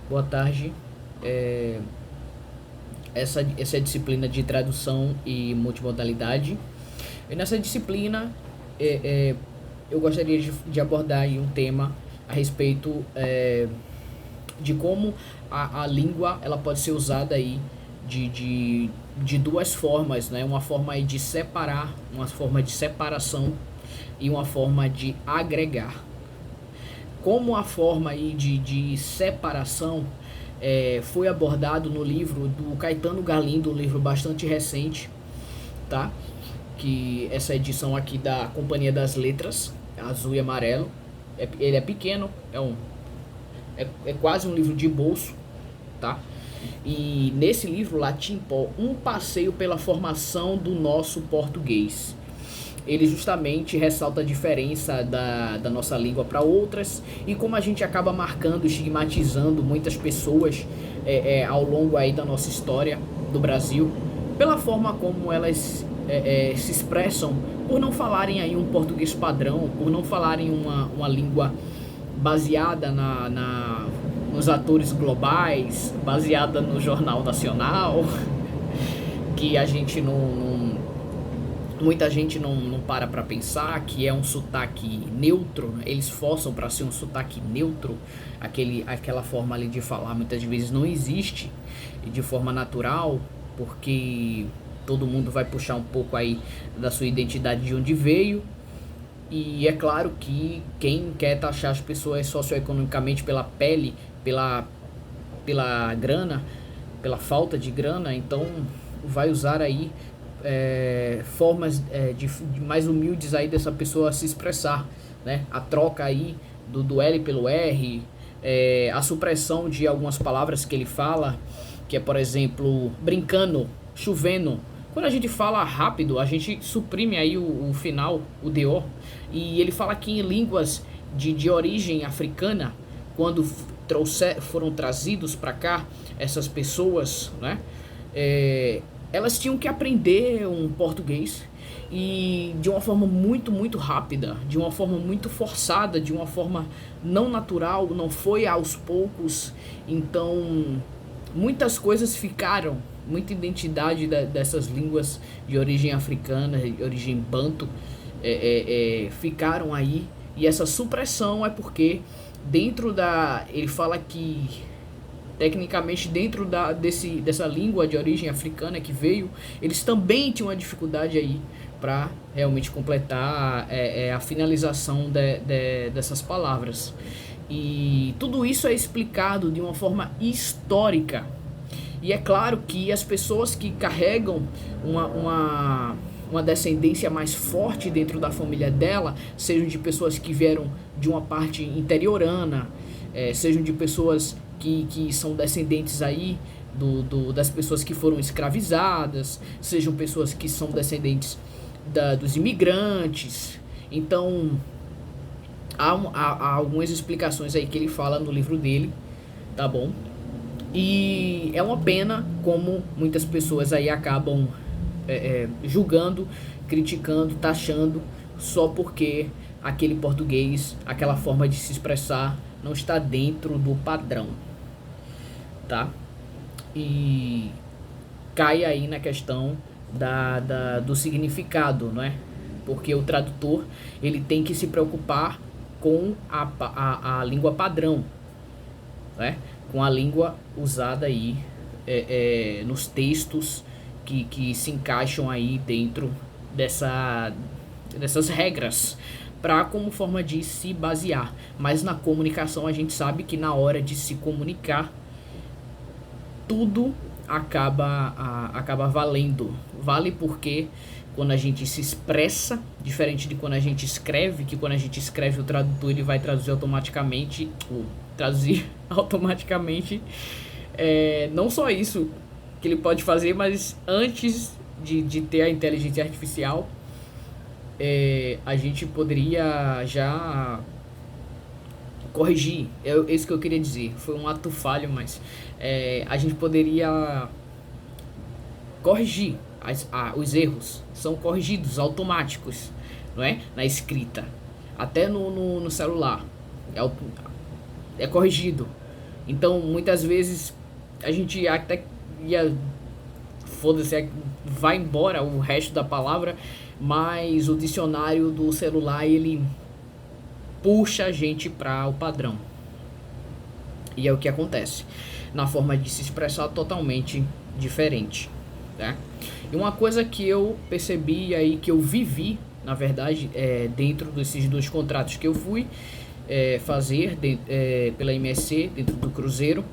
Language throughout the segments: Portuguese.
Boa tarde. É, essa é a disciplina de tradução e multimodalidade. E nessa disciplina, é, é, eu gostaria de abordar aí um tema a respeito de como a língua ela pode ser usada aí de, de, de duas formas, né? Uma forma aí de separar, uma forma de separação e uma forma de agregar. Como a forma aí de separação foi abordado no livro do Caetano Galindo, um livro bastante recente, tá? Que essa edição aqui da Companhia das Letras, azul e amarelo. Ele é pequeno, é quase um livro de bolso, tá? E nesse livro, Latim Pó, um passeio pela formação do nosso português. Ele justamente ressalta a diferença da nossa língua para outras e como a gente acaba marcando, estigmatizando muitas pessoas ao longo aí da nossa história do Brasil, pela forma como elas se expressam, por não falarem aí um português padrão, por não falarem uma língua baseada nos atores globais, baseada no Jornal Nacional, que a gente muita gente não para pensar que é um sotaque neutro, né? Eles forçam para ser um sotaque neutro, aquela forma ali de falar muitas vezes não existe de forma natural, porque todo mundo vai puxar um pouco aí da sua identidade de onde veio. E é claro que quem quer taxar as pessoas socioeconomicamente pela pele, pela grana, pela falta de grana, então vai usar aí formas de mais humildes aí dessa pessoa se expressar, né? A troca aí do L pelo R, a supressão de algumas palavras que ele fala, que é, por exemplo, brincando, chovendo. Quando a gente fala rápido, a gente suprime aí o final, o DO. E ele fala que em línguas de origem africana, quando foram trazidos para cá essas pessoas, né? Elas tinham que aprender um português e de uma forma muito rápida, de uma forma muito forçada, de uma forma não natural, não foi aos poucos. Então, muitas coisas ficaram, muita identidade dessas línguas de origem africana, de origem banto, ficaram aí. E essa supressão é porque ele fala que tecnicamente dentro dessa língua de origem africana que veio, eles também tinham uma dificuldade aí para realmente completar a finalização dessas palavras. E tudo isso é explicado de uma forma histórica. E é claro que as pessoas que carregam uma descendência mais forte dentro da família dela, sejam de pessoas que vieram de uma parte interiorana, sejam de pessoas que são descendentes aí das pessoas que foram escravizadas, sejam pessoas que são descendentes dos imigrantes. Então, há algumas explicações aí que ele fala no livro dele, tá bom? E é uma pena como muitas pessoas aí acabam julgando, criticando, taxando, só porque aquele português, aquela forma de se expressar não está dentro do padrão, tá? E cai aí na questão do significado, não é? Porque o tradutor ele tem que se preocupar com a língua padrão, né? Com a língua usada aí nos textos que se encaixam aí dentro dessas regras para como forma de se basear. Mas na comunicação a gente sabe que na hora de se comunicar tudo acaba valendo. Vale porque quando a gente se expressa, diferente de quando a gente escreve, que quando a gente escreve o tradutor ele vai traduzir automaticamente, ou traduzir automaticamente, não só isso que ele pode fazer, mas antes de ter a inteligência artificial, a gente poderia já corrigir, é isso que eu queria dizer, foi um ato falho, mas a gente poderia corrigir os erros, são corrigidos automáticos, não é? Na escrita, até no celular é corrigido, Então, muitas vezes, a gente até ia, foda-se, vai embora o resto da palavra, mas o dicionário do celular, ele puxa a gente para o padrão. E é o que acontece, na forma de se expressar totalmente diferente, tá? E uma coisa que eu percebi aí, que eu vivi, na verdade, dentro desses 2 contratos que eu fui fazer pela MSC, dentro do cruzeiro,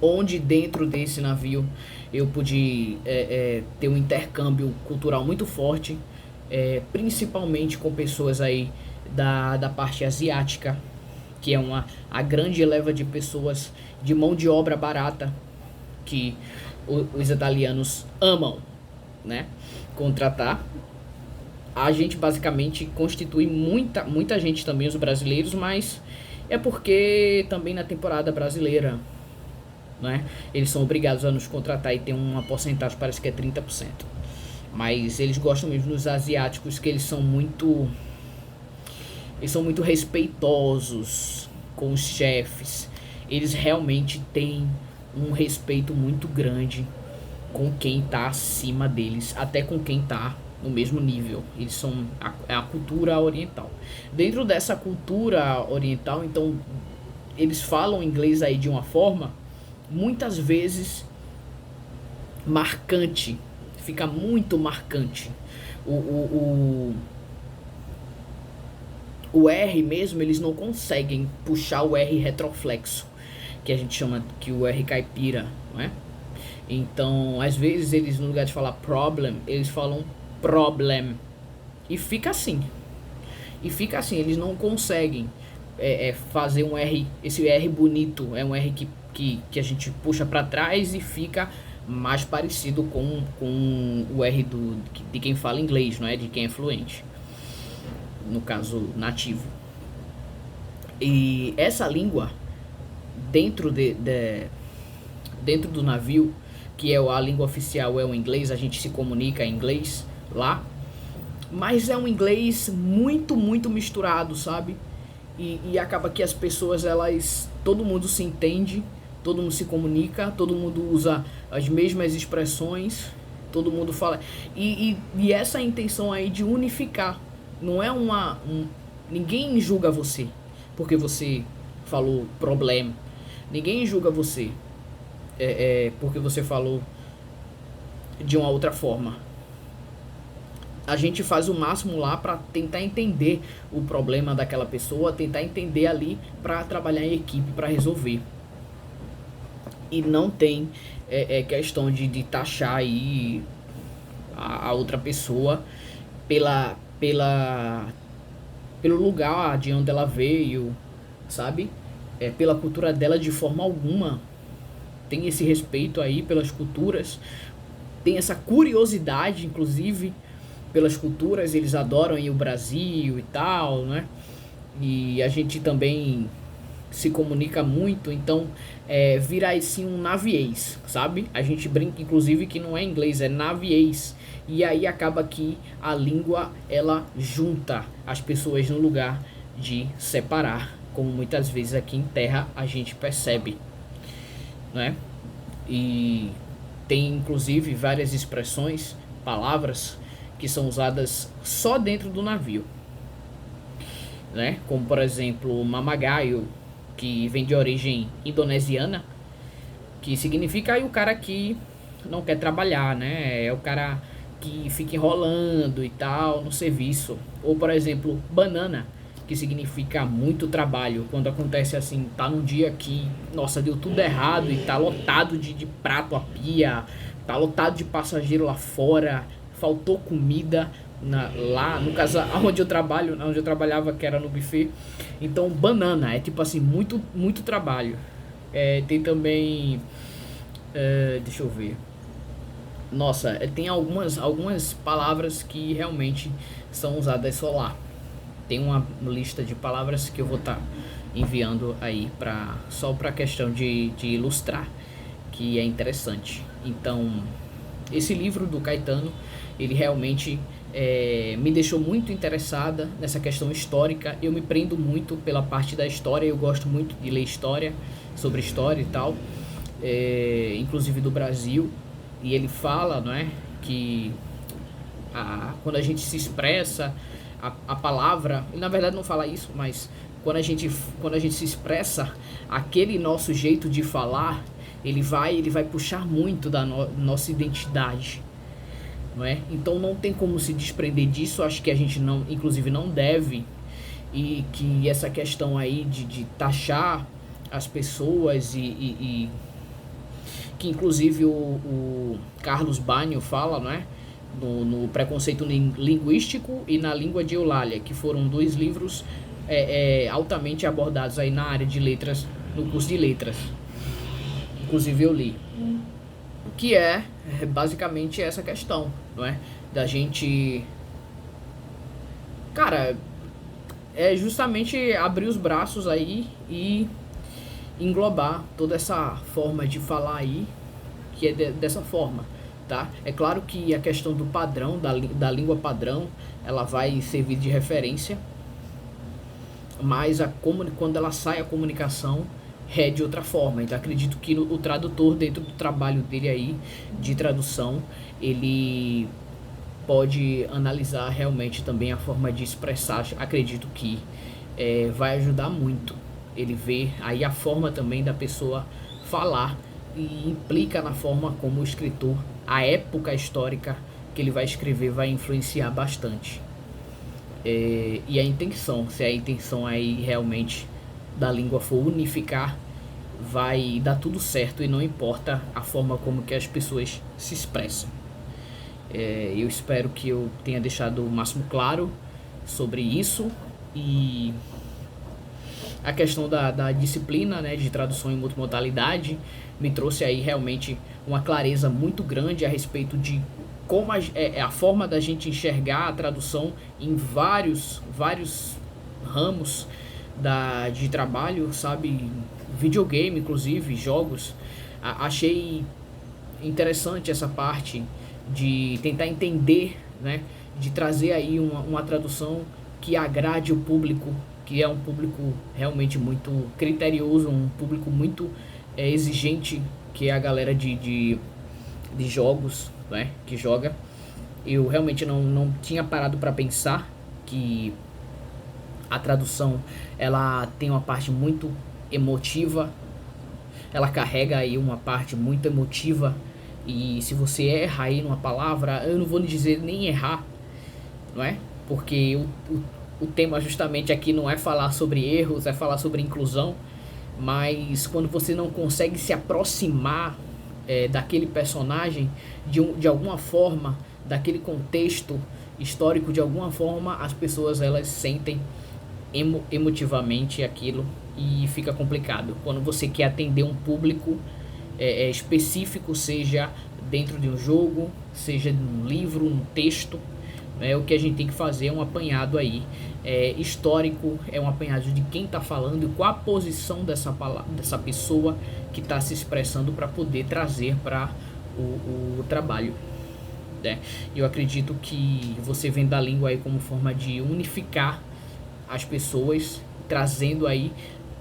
onde dentro desse navio eu pude ter um intercâmbio cultural muito forte, principalmente com pessoas aí da parte asiática, que é a grande leva de pessoas de mão de obra barata que os italianos amam, né, contratar. A gente basicamente constitui muita gente também, os brasileiros, mas é porque também na temporada brasileira, né, eles são obrigados a nos contratar e tem uma porcentagem, parece que é 30%. Mas eles gostam mesmo dos asiáticos, que eles são muito respeitosos com os chefes. Eles realmente têm um respeito muito grande com quem está acima deles, até com quem está no mesmo nível. Eles são a cultura oriental. Dentro dessa cultura oriental, então, eles falam inglês aí de uma forma muitas vezes marcante, fica muito marcante. O R mesmo, eles não conseguem puxar o R retroflexo, que a gente chama que o R caipira, não é? Então, às vezes eles, no lugar de falar problem, eles falam problem. E fica assim. Eles não conseguem fazer um R, esse R bonito, é um R que a gente puxa para trás e fica mais parecido com o R de quem fala inglês, não é? De quem é fluente, no caso nativo. E essa língua dentro dentro do navio, que é a língua oficial, é o inglês, a gente se comunica em inglês lá, mas é um inglês muito misturado, sabe? E acaba que as pessoas, todo mundo se entende, todo mundo se comunica, todo mundo usa as mesmas expressões, todo mundo fala. E essa intenção aí de unificar, não é ninguém julga você porque você falou problema, ninguém julga você porque você falou de uma outra forma. A gente faz o máximo lá para tentar entender o problema daquela pessoa, tentar entender ali para trabalhar em equipe, para resolver. E não tem questão de taxar aí a outra pessoa pelo lugar de onde ela veio, sabe? Pela cultura dela, de forma alguma. Tem esse respeito aí pelas culturas, tem essa curiosidade, inclusive, pelas culturas. Eles adoram ir ao Brasil e tal, né? E a gente também se comunica muito, então vira assim um naviês, sabe? A gente brinca, inclusive, que não é inglês, é naviês. E aí acaba que a língua, ela junta as pessoas no lugar de separar, como muitas vezes aqui em terra a gente percebe, né? E tem inclusive várias expressões, palavras que são usadas só dentro do navio, né? Como por exemplo mamagaio, que vem de origem indonesiana, que significa aí o cara que não quer trabalhar, né? É o cara que fica enrolando e tal no serviço. Ou por exemplo banana, que significa muito trabalho, quando acontece assim, tá num dia que, nossa, deu tudo errado e tá lotado de prato a pia, tá lotado de passageiro lá fora, faltou comida lá, no caso, onde eu trabalhava, que era no buffet. Então, banana, é tipo assim, muito trabalho. Tem também, deixa eu ver, nossa, tem algumas palavras que realmente são usadas só lá. Tem uma lista de palavras que eu vou estar enviando aí só para questão de ilustrar, que é interessante. Então, esse livro do Caetano, ele realmente me deixou muito interessada nessa questão histórica. Eu me prendo muito pela parte da história, eu gosto muito de ler história, sobre história e tal, inclusive do Brasil. E ele fala, não é, que quando a gente se expressa, a palavra, ele na verdade não fala isso, mas quando a gente se expressa, aquele nosso jeito de falar, ele vai puxar muito da nossa identidade, não é? Então não tem como se desprender disso. Acho que a gente não, inclusive não deve, e que essa questão aí de taxar as pessoas e que inclusive o Carlos Bagno fala, não é? No Preconceito Linguístico e na Língua de Eulália, que foram 2 livros altamente abordados aí na área de letras, no curso de letras. Inclusive eu li. Que é basicamente essa questão, não é? Da gente... Cara, é justamente abrir os braços aí e englobar toda essa forma de falar aí, que é dessa forma, tá? É claro que a questão do padrão, da língua padrão, ela vai servir de referência, mas quando ela sai a comunicação é de outra forma. Então acredito que o tradutor, dentro do trabalho dele aí de tradução, ele pode analisar realmente também a forma de expressar. Acredito que vai ajudar muito ele ver aí a forma também da pessoa falar, e implica na forma como o escritor, a época histórica que ele vai escrever, vai influenciar bastante. E a intenção, se a intenção aí realmente da língua for unificar, vai dar tudo certo, e não importa a forma como que as pessoas se expressam. Eu espero que eu tenha deixado o máximo claro sobre isso. E a questão da disciplina, né, de tradução em multimodalidade me trouxe aí realmente uma clareza muito grande a respeito de como a forma da gente enxergar a tradução em vários ramos de trabalho, sabe? Videogame, inclusive, jogos. Achei interessante essa parte de tentar entender, né? De trazer aí uma tradução que agrade o público, que é um público realmente muito criterioso, um público muito exigente, que é a galera de jogos, né, que joga. Eu realmente não tinha parado para pensar que a tradução, ela tem uma parte muito emotiva, ela carrega aí uma parte muito emotiva, e se você erra aí numa palavra, eu não vou lhe dizer nem errar, não é? Porque o tema justamente aqui não é falar sobre erros, é falar sobre inclusão, mas quando você não consegue se aproximar daquele personagem de alguma forma, daquele contexto histórico, de alguma forma as pessoas elas sentem emotivamente aquilo, e fica complicado quando você quer atender um público específico, seja dentro de um jogo, seja num livro, num texto. O que a gente tem que fazer é um apanhado aí histórico, é um apanhado de quem está falando e qual a posição dessa pessoa que está se expressando, para poder trazer para o trabalho, né? Eu acredito que você vendo a língua aí como forma de unificar as pessoas, trazendo aí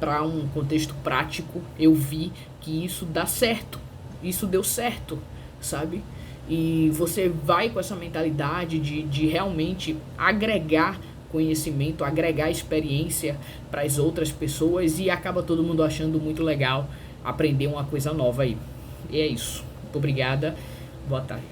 para um contexto prático, eu vi que isso dá certo, isso deu certo, sabe? E você vai com essa mentalidade de realmente agregar conhecimento, agregar experiência para as outras pessoas, e acaba todo mundo achando muito legal aprender uma coisa nova aí. E é isso. Muito obrigada. Boa tarde.